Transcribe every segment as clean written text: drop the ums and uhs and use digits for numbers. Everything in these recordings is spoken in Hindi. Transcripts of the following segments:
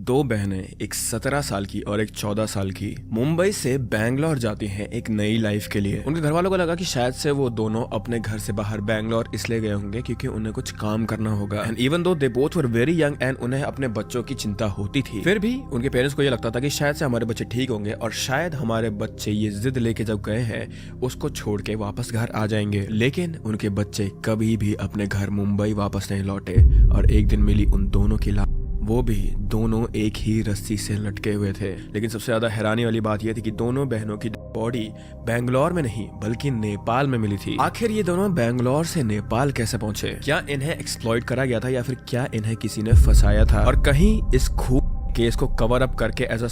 दो बहनें, एक 17 साल की और एक 14 साल की, मुंबई से बैंगलोर जाती हैं एक नई लाइफ के लिए। उनके घर वालों को लगा कि शायद से वो दोनों अपने घर से बाहर बैंगलोर इसलिए गए होंगे क्योंकि उन्हें कुछ काम करना होगा। And even though they both were very young and उन्हें अपने बच्चों की चिंता होती थी, फिर भी उनके पेरेंट्स को ये लगता था कि शायद से हमारे बच्चे ठीक होंगे और शायद हमारे बच्चे ये जिद लेके जब गए हैं उसको छोड़ के वापस घर आ जाएंगे। लेकिन उनके बच्चे कभी भी अपने घर मुंबई वापस नहीं लौटे और एक दिन मिली उन दोनों की लाश, वो भी दोनों एक ही रस्सी से लटके हुए थे। लेकिन सबसे ज्यादा हैरानी वाली बात यह थी कि दोनों बहनों की बॉडी बैंगलोर में नहीं बल्कि नेपाल में मिली थी। आखिर ये दोनों बैंगलोर से नेपाल कैसे पहुंचे? क्या इन्हें एक्सप्लॉइट करा गया था या फिर क्या इन्हें किसी ने फंसाया था? और कहीं इस खूब केस को कवर अप करके एज अ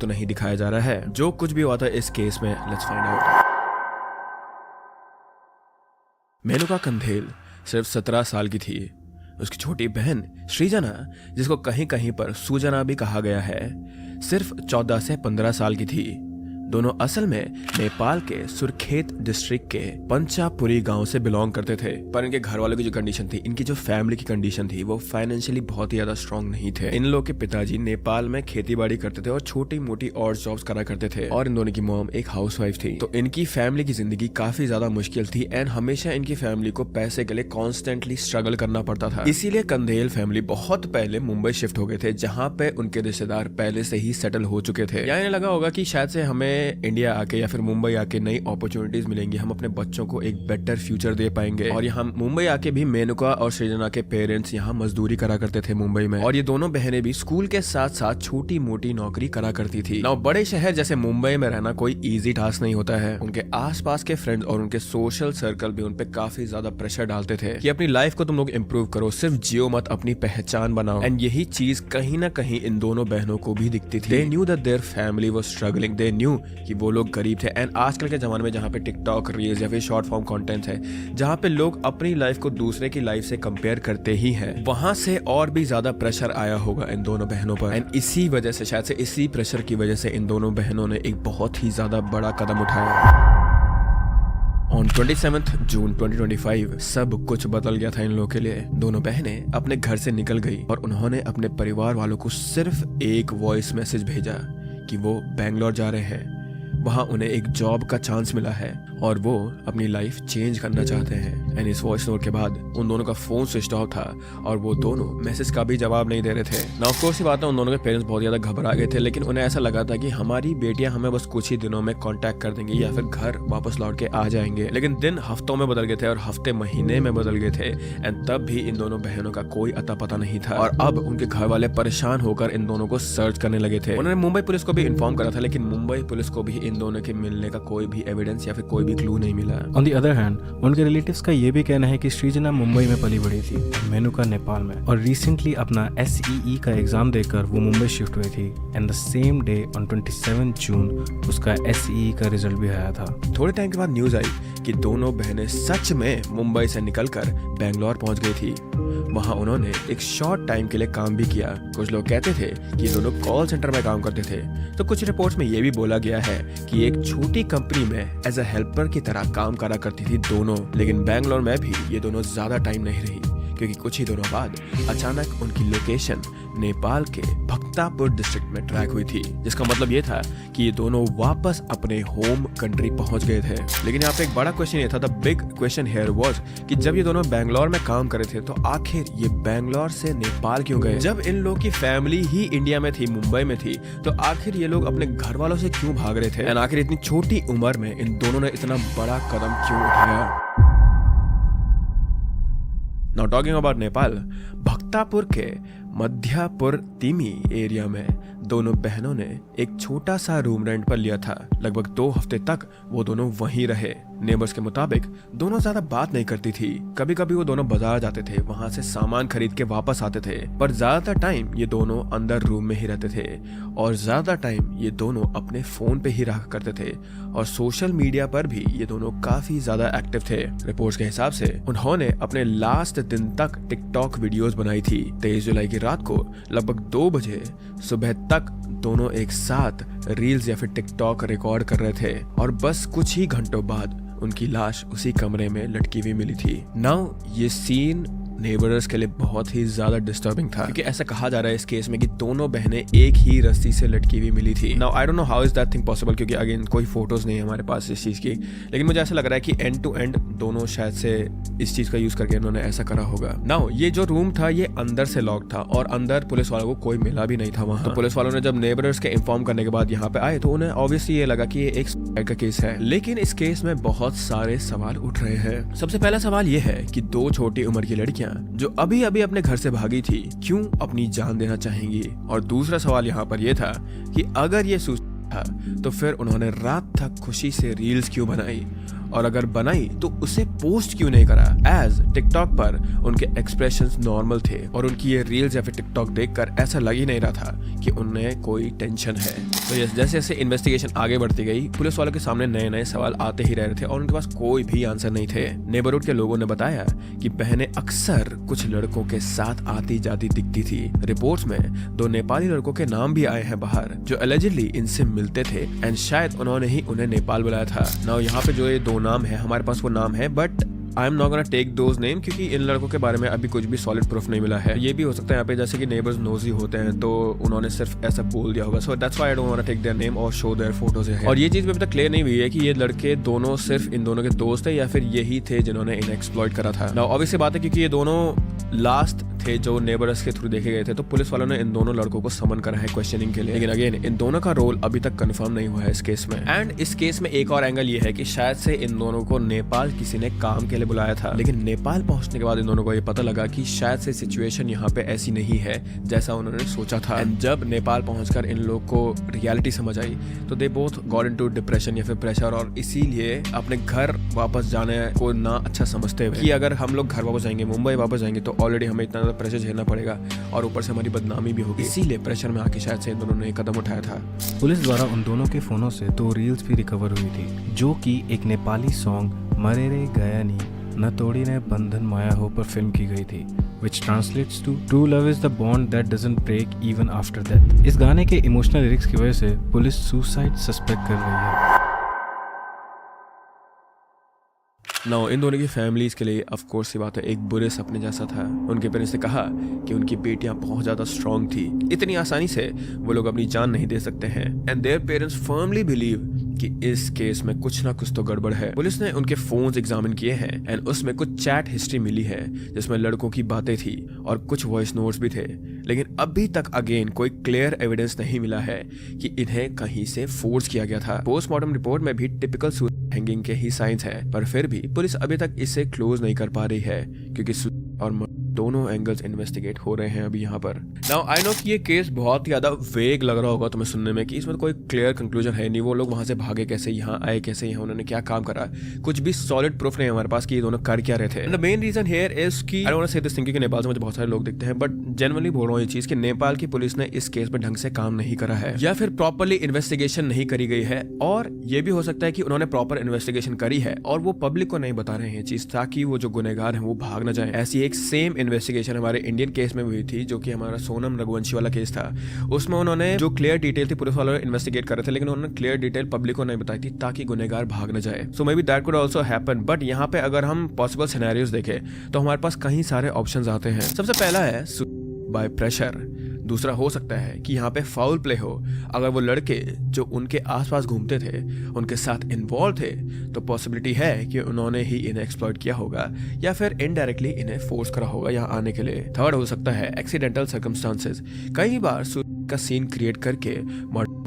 तो नहीं दिखाया जा रहा है? जो कुछ भी हुआ था इस केस में, लेट्स फाइंड आउट। मेनुका कंधेल सिर्फ 17 साल की थी। उसकी छोटी बहन सृजना, जिसको कहीं कहीं पर सुजना भी कहा गया है, सिर्फ 14 से 15 साल की थी। दोनों असल में नेपाल के सुरखेत डिस्ट्रिक्ट के पंचापुरी गांव से बिलोंग करते थे। पर इनके घर वालों की जो कंडीशन थी, इनकी जो फैमिली की कंडीशन थी, वो फाइनेंशियली बहुत ही ज्यादा स्ट्रांग नहीं थे। इन लोग के पिताजी नेपाल में खेतीबाड़ी करते थे और छोटी मोटी और जॉब्स करा करते थे और इन दोनों की मॉम एक हाउसवाइफ थी। तो इनकी फैमिली की जिंदगी काफी ज्यादा मुश्किल थी एंड हमेशा इनकी फैमिली को पैसे के लिए कॉन्स्टेंटली स्ट्रगल करना पड़ता था। इसीलिए कंधेल फैमिली बहुत पहले मुंबई शिफ्ट हो गए थे, जहाँ पे उनके रिश्तेदार पहले से ही सेटल हो चुके थे। या इन्हें लगा होगा कि शायद से हमें इंडिया आके या फिर मुंबई आके नई अपॉर्चुनिटीज मिलेंगी, हम अपने बच्चों को एक बेटर फ्यूचर दे पाएंगे। और यहाँ मुंबई आके भी मेनुका और सृजना के पेरेंट्स यहाँ मजदूरी करा करते थे मुंबई में, और ये दोनों बहनें भी स्कूल के साथ साथ छोटी मोटी नौकरी करा करती थी। नाउ बड़े शहर जैसे मुंबई में रहना कोई इजी टास्क नहीं होता है। उनके आसपास के फ्रेंड्स और उनके सोशल सर्कल भी उनपे काफी ज्यादा प्रेशर डालते थे कि अपनी लाइफ को तुम लोग इम्प्रूव करो, सिर्फ जियो मत, अपनी पहचान बनाओ। एंड यही चीज कहीं ना कहीं इन दोनों बहनों को भी दिखती थी। They knew that their family was struggling, they knew कि वो लोग गरीब थे। एंड आजकल के जमाने में जहाँ पे टिकटॉक रील्स या फिर शॉर्ट फॉर्म कंटेंट है, जहाँ पे लोग अपनी लाइफ को दूसरे की लाइफ से कंपेयर करते ही हैं, वहां से और भी ज्यादा प्रेशर आया होगा इन दोनों बहनों पर। एंड इसी वजह से, शायद से इसी प्रेशर की वजह से इन दोनों बहनों ने एक बहुत ही ज्यादा बड़ा कदम उठाया। On 27 जून 2025 सब कुछ बदल गया था इन लोगों के लिए। दोनों बहनें अपने घर से निकल गई और उन्होंने अपने परिवार वालों को सिर्फ एक वॉइस मैसेज भेजा कि वो बैंगलोर जा रहे हैं, वहां उन्हें एक जॉब का चांस मिला है और वो अपनी लाइफ चेंज करना चाहते हैं। एंड इस वॉइस नोट के बाद उन दोनों का फोन स्विच ऑफ था और वो दोनों मैसेज का भी जवाब नहीं दे रहे थे। ना ऑफ कोर्स ये बात है, उन दोनों के पेरेंट्स बहुत ज्यादा घबरा गए थे, लेकिन उन्हें ऐसा लगा था कि हमारी बेटियां हमें बस कुछ ही दिनों में कांटेक्ट कर देंगी या फिर घर वापस लौट के आ जाएंगे। लेकिन दिन हफ्तों में बदल गए थे और हफ्ते महीने में बदल गए थे एंड तब भी इन दोनों बहनों का कोई अता पता नहीं था। और अब उनके घर वाले परेशान होकर इन दोनों को सर्च करने लगे थे। उन्होंने मुंबई पुलिस को भी इन्फॉर्म करा था, लेकिन मुंबई पुलिस को भी इन दोनों के मिलने का कोई भी एविडेंस या फिर कोई भी क्लू नहीं मिला। ऑन द अदर हैंड, उनके रिलेटिव्स का ये भी कहना है कि सृजना मुंबई में पली बड़ी थी, मेनुका नेपाल में, और रिसेंटली अपना SEE का एग्जाम देकर वो मुंबई शिफ्ट हुई थी। And the same day on 27 जून उसका SEE का रिजल्ट भी आया था। थोड़े टाइम के बाद न्यूज आई कि दोनों बहनें सच में मुंबई से निकलकर बैंगलोर पहुंच गई थी। वहां उन्होंने एक शॉर्ट टाइम के लिए काम भी किया। कुछ लोग कहते थे कि दोनों कॉल सेंटर में काम करते थे, तो कुछ रिपोर्ट्स में ये भी बोला गया है कि एक छोटी कंपनी में एज अ हेल्पर की तरह काम करा करती थी दोनों। लेकिन बैंगलोर में भी ये दोनों ज्यादा टाइम नहीं रही, क्योंकि कुछ ही दिनों बाद अचानक उनकी लोकेशन नेपाल के भक्तापुर डिस्ट्रिक्ट में ट्रैक हुई थी, जिसका मतलब ये था कि ये दोनों वापस अपने होम कंट्री पहुंच गए थे। लेकिन यहाँ पे एक बड़ा क्वेश्चन ये था, the big question here was कि जब ये दोनों बैंगलोर में काम कर रहे थे, तो आखिर ये बैंगलोर से नेपाल क्यों गए? जब इन लोग की फैमिली ही इंडिया में थी, मुंबई में थी, तो आखिर ये लोग अपने घर वालों से क्यों भाग रहे थे? एंड आखिर इतनी छोटी उम्र में इन दोनों ने इतना बड़ा कदम क्यों उठाया? Now talking about Nepal, Bhaktapur के मध्यापुर तिमी एरिया में दोनों बहनों ने एक छोटा सा रूम रेंट पर लिया था। लगभग 2 हफ्ते तक वो दोनों वहीं रहे। नेबर्स के मुताबिक दोनों ज्यादा बात नहीं करती थी। कभी कभी वो दोनों बाजार जाते थे, वहां से सामान खरीद के वापस आते थे, पर ज्यादातर टाइम ये दोनों अंदर रूम में ही रहते थे और ज्यादा टाइम ये दोनों अपने फोन पे ही रहा करते थे और सोशल मीडिया पर भी ये दोनों काफी ज्यादा एक्टिव थे। रिपोर्ट्स के हिसाब से उन्होंने अपने लास्ट दिन तक टिकटॉक वीडियोस बनाई थी। 23 जुलाई की रात को लगभग 2 बजे सुबह तक दोनों एक साथ रील्स या फिर टिकटॉक रिकॉर्ड कर रहे थे और बस कुछ ही घंटों बाद उनकी लाश उसी कमरे में लटकी हुई मिली थी। नाउ ये सीन नेबर्स के लिए बहुत ही ज्यादा डिस्टर्बिंग था, क्योंकि ऐसा कहा जा रहा है इस केस में कि दोनों बहनें एक ही रस्सी से लटकी हुई मिली थी। Now I don't know how is that thing possible, क्योंकि अगेन कोई फोटोज नहीं है हमारे पास इस चीज की, लेकिन मुझे ऐसा लग रहा है कि एंड टू एंड दोनों शायद से इस चीज का यूज करके इन्होंने ऐसा करा होगा। नाउ ये जो रूम था ये अंदर से लॉक था और अंदर पुलिस वालों को कोई मिला भी नहीं था वहां। तो पुलिस वालों ने जब नेबर्स के इन्फॉर्म करने के बाद यहाँ पे आए तो उन्हें ऑब्वियसली ये लगा कि ये एक सुसाइड का केस है। लेकिन इस केस में बहुत सारे सवाल उठ रहे हैं। सबसे पहला सवाल ये है कि दो छोटी उम्र की लड़कियां जो अभी अभी अपने घर से भागी थी क्यों अपनी जान देना चाहेंगी, और दूसरा सवाल यहाँ पर यह था कि अगर ये सुसाइड था तो फिर उन्होंने रात तक खुशी से रील्स क्यों बनाई, और अगर बनाई तो उसे पोस्ट क्यों नहीं करा, एज टिकटॉक पर उनके एक्सप्रेशंस नॉर्मल थे और उनकी ये रील्स या फिर टिकटॉक देखकर ऐसा लग ही नहीं रहा था कि उन्हें कोई टेंशन है। तो जैसे जैसे इन्वेस्टिगेशन आगे बढ़ती गई पुलिस वालों के सामने नए नए सवाल आते ही रह रहे थे और उनके पास कोई भी आंसर नहीं थे। नेबरहुड के लोगों ने बताया कि बहनें अक्सर कुछ लड़कों के साथ आती जाती दिखती थी। रिपोर्ट्स में 2 नेपाली लड़कों के नाम भी आए हैं बाहर जो एलिजिडली इनसे मिलते थे एंड शायद उन्होंने ही उन्हें नेपाल बुलाया था। नाउ यहाँ पे जो ये 2 नाम है हमारे पास वो नाम है, but I am not gonna take those name क्योंकि इन लड़कों के बारे में अभी कुछ भी सॉलिड प्रूफ नहीं मिला है। ये भी हो सकता है यहाँ पे जैसे कि नेबर्स नोजी होते हैं तो उन्होंने सिर्फ ऐसा बोल दिया होगा, so that's why I don't want to take their name और शो देयर फोटोज है। और ये चीज भी अभी तक क्लियर नहीं हुई है कि ये लड़के दोनों सिर्फ इन दोनों के दोस्त है या फिर यही थे जिन्होंने इन्हें एक्सप्लॉइट करा था। नाउ ऑब्वियसली बात है क्योंकि ये दोनों लास्ट थे जो नेबर्स के थ्रू देखे गए थे तो पुलिस वालों ने इन दोनों लड़कों को समन करा है क्वेश्चनिंग के लिए। लेकिन अगेन इन दोनों का रोल अभी तक कंफर्म नहीं हुआ है इस केस में। एंड इस केस में एक और एंगल ये है कि शायद से इन दोनों को नेपाल किसी ने काम के लिए बुलाया था, लेकिन नेपाल पहुंचने के बाद इन दोनों को ये पता लगा कि शायद से सिचुएशन यहाँ पे ऐसी नहीं है जैसा उन्होंने सोचा था। एंड जब नेपाल पहुंचकर इन लोग को रियलिटी समझ आई तो they both got into depression या फिर प्रेशर, और इसीलिए अपने घर वापस जाने को ना अच्छा समझते हुए कि अगर हम लोग घर वापस जाएंगे, मुंबई वापस जाएंगे तो ऑलरेडी हमें इतना ज्यादा प्रेशर झेलना पड़ेगा और ऊपर से हमारी बदनामी भी होगी, इसीलिए प्रेशर में आके शायद से इन दोनों ने कदम उठाया था। पुलिस द्वारा उन दोनों के फोनों से 2 रील्स भी रिकवर हुई थी जो कि एक नेपाली सॉन्ग मरे रे गया नी न तोड़ी ने बंधन माया हो पर फिल्म की गई थी, which translates to true love is the bond that doesn't break even after death। इस गाने के इमोशनल लिरिक्स की वजह से पुलिस सुसाइड सस्पेक्ट कर रही है। नाउ इन दोनों की फैमिलीज के लिए ऑफ कोर्स ये बात है एक बुरे सपने जैसा था। उनके पेरेंट्स ने कहा कि उनकी बेटियां बहुत ज्यादा स्ट्रांग थी, इतनी आसानी से वो लोग अपनी जान नहीं दे सकते हैं। And their parents firmly believe कि इस केस में कुछ ना कुछ तो गड़बड़ है। पुलिस ने उनके फोन्स एग्जामिन किए हैं एंड उसमें कुछ चैट हिस्ट्री मिली है जिसमें लड़कों की बातें थी और कुछ वॉइस नोट्स भी थे, लेकिन अभी तक अगेन कोई क्लियर एविडेंस नहीं मिला है कि इन्हें कहीं से फोर्स किया गया था। पोस्टमार्टम रिपोर्ट में भी टिपिकल हैंगिंग के ही साइंस है, पर फिर भी पुलिस अभी तक इसे क्लोज नहीं कर पा रही है क्योंकि और दोनों एंगल्स इन्वेस्टिगेट हो रहे हैं अभी यहाँ पर। नाउ आई नो कि ये केस बहुत ही ज्यादा वेग लग रहा होगा तुम्हें सुनने में कि इसमें कोई क्लियर कंक्लूजन है नहीं, वो लोग वहां से भागे कैसे, यहाँ आए कैसे, यहाँ उन्होंने क्या काम करा, कुछ भी सॉलिड प्रूफ नहीं है हमारे पास कि ये दोनों कर क्या रहे थे। The main reason here is कि I don't want to say this thing कि नेपाल से मुझे बहुत सारे लोग दिखते हैं, बट जनरली बोल रहा हूँ ये चीज कि नेपाल की पुलिस ने इस केस पे ढंग से काम नहीं करा है या फिर प्रॉपरली इन्वेस्टिगेशन नहीं करी गई है, और ये भी हो सकता है कि उन्होंने प्रॉपर इन्वेस्टिगेशन करी है और वो पब्लिक को नहीं बता रहे हैं चीज ताकि वो जो गुनहगार हैं वो भाग न जाए। ऐसी एक सेम इन्वेस्टिगेशन हमारे इंडियन केस में हुई थी जो कि हमारा सोनम रघुवंशी वाला केस था। उसमें उन्होंने जो क्लियर डिटेल थी पुलिस वालों ने इन्वेस्टिगेट कर रहे थे, लेकिन उन्होंने क्लियर डिटेल पब्लिक को नहीं बताई थी ताकि गुनहगार भाग न जाए। So maybe that could also happen, but यहाँ पे अगर हम पॉसिबल सिनेरियोज देखें तो हमारे पास कई सारे ऑप्शंस आते हैं। सबसे पहला है बाय प्रेशर, दूसरा हो सकता है कि यहाँ पे फाउल प्ले हो, अगर वो लड़के जो उनके आसपास घूमते थे उनके साथ इन्वॉल्व थे तो पॉसिबिलिटी है कि उन्होंने ही इन्हें एक्सप्लॉइट किया होगा या फिर इनडायरेक्टली इन्हें फोर्स करा होगा यहाँ आने के लिए। थर्ड हो सकता है एक्सीडेंटल सर्कमस्टांसेस, कई बार का सीन क्रिएट करके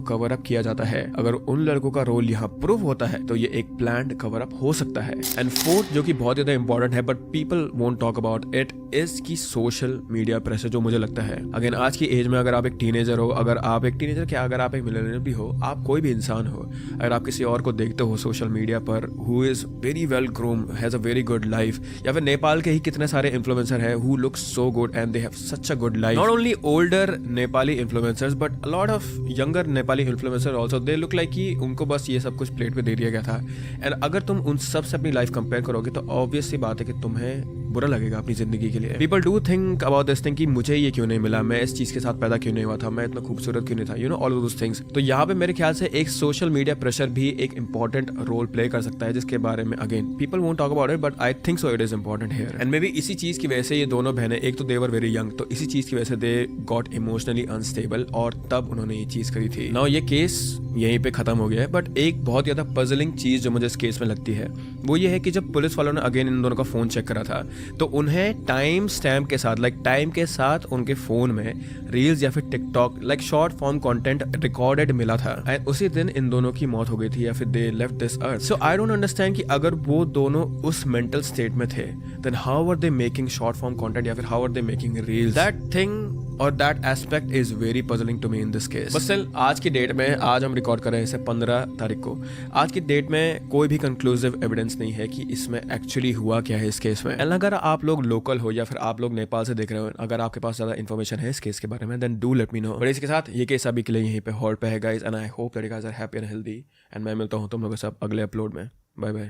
कवर अप किया जाता है। अगर उन लड़कों का रोल यहाँ प्रूव होता है तो ये एक प्लान्ड कवर अप हो सकता है। एंड फोर्थ जो कि बहुत ज्यादा इंपॉर्टेंट है but people won't talk about it is की सोशल मीडिया प्रेशर, जो मुझे लगता है अगेन आज की एज में अगर आप एक टीनेजर हो, अगर आप एक टीनेजर क्या अगर आप एक मिलेनियल भी हो, आप कोई भी इंसान हो, अगर आप किसी और को देखते हो सोशल मीडिया पर who is very well groom, has a very good life, या फिर नेपाल के ही कितने सारे इन्फ्लुएंसर हैं who look so good and they have such a good life, not only older Nepali influencers but a lot of younger Nepali influencer also, they look like कि उनको बस ये सब कुछ प्लेट पे दे दिया गया था। एंड अगर तुम उन सब से अपनी लाइफ कंपेयर करोगे तो ऑब्वियस सी बात है कि तुम्हें बुरा लगेगा अपनी जिंदगी के लिए। People do think about this thing कि मुझे ये क्यों नहीं मिला, मैं इस चीज के साथ पैदा क्यों नहीं हुआ था, मैं इतना खूबसूरत क्यों नहीं था, you know all of those things. तो यहाँ पे मेरे ख्याल से एक सोशल मीडिया प्रेशर भी एक इंपॉर्टेंट रोल प्ले कर सकता है, जिसके बारे में again people won't talk about it, but I think so it is important here. And may be इसी चीज की वजह से ये दोनों बहनें, एक तो दे वर वेरी यंग, तो इसी चीज की वजह से दे गॉट इमोशनली अनस्टेबल और तब उन्होंने ये चीज करी थी। नाउ ये केस यहीं पे खत्म हो गया है, बट एक बहुत ज्यादा पजलिंग चीज जो मुझे इस केस में लगती है वो ये है कि जब पुलिस वालों ने अगेन इन दोनों का फोन चेक करा था तो उन्हें टाइम स्टैम्प के साथ, लाइक टाइम के साथ उनके फोन में रील्स या फिर TikTok like short form content recorded मिला था। एंड उसी दिन इन दोनों की मौत हो गई थी या फिर they left this earth. So I don't understand कि अगर वो दोनों उस मेंटल स्टेट में थे then how are they making short form content या फिर how are they making reels. That thing और that aspect is very puzzling to me in this case. But still आज की डेट में, आज हम रिकॉर्ड कर रहे हैं इसे 15 तारीख को, आज की डेट में कोई भी कंक्लूसिव एविडेंस नहीं है कि इसमें एक्चुअली हुआ क्या है इस केस में। एंड अगर आप लोग लोकल हो या फिर आप लोग नेपाल से देख रहे हो, अगर आपके पास ज्यादा इन्फॉर्मेशन है इस केस के बारे में then do let me know. But इसके साथ ये केस अभी के लिए यहीं पे हॉल्ट पे है guys, and I hope that you guys are happy and healthy. And मैं मिलता हूँ तुम लोगों से अगले अपलोड में। Bye bye.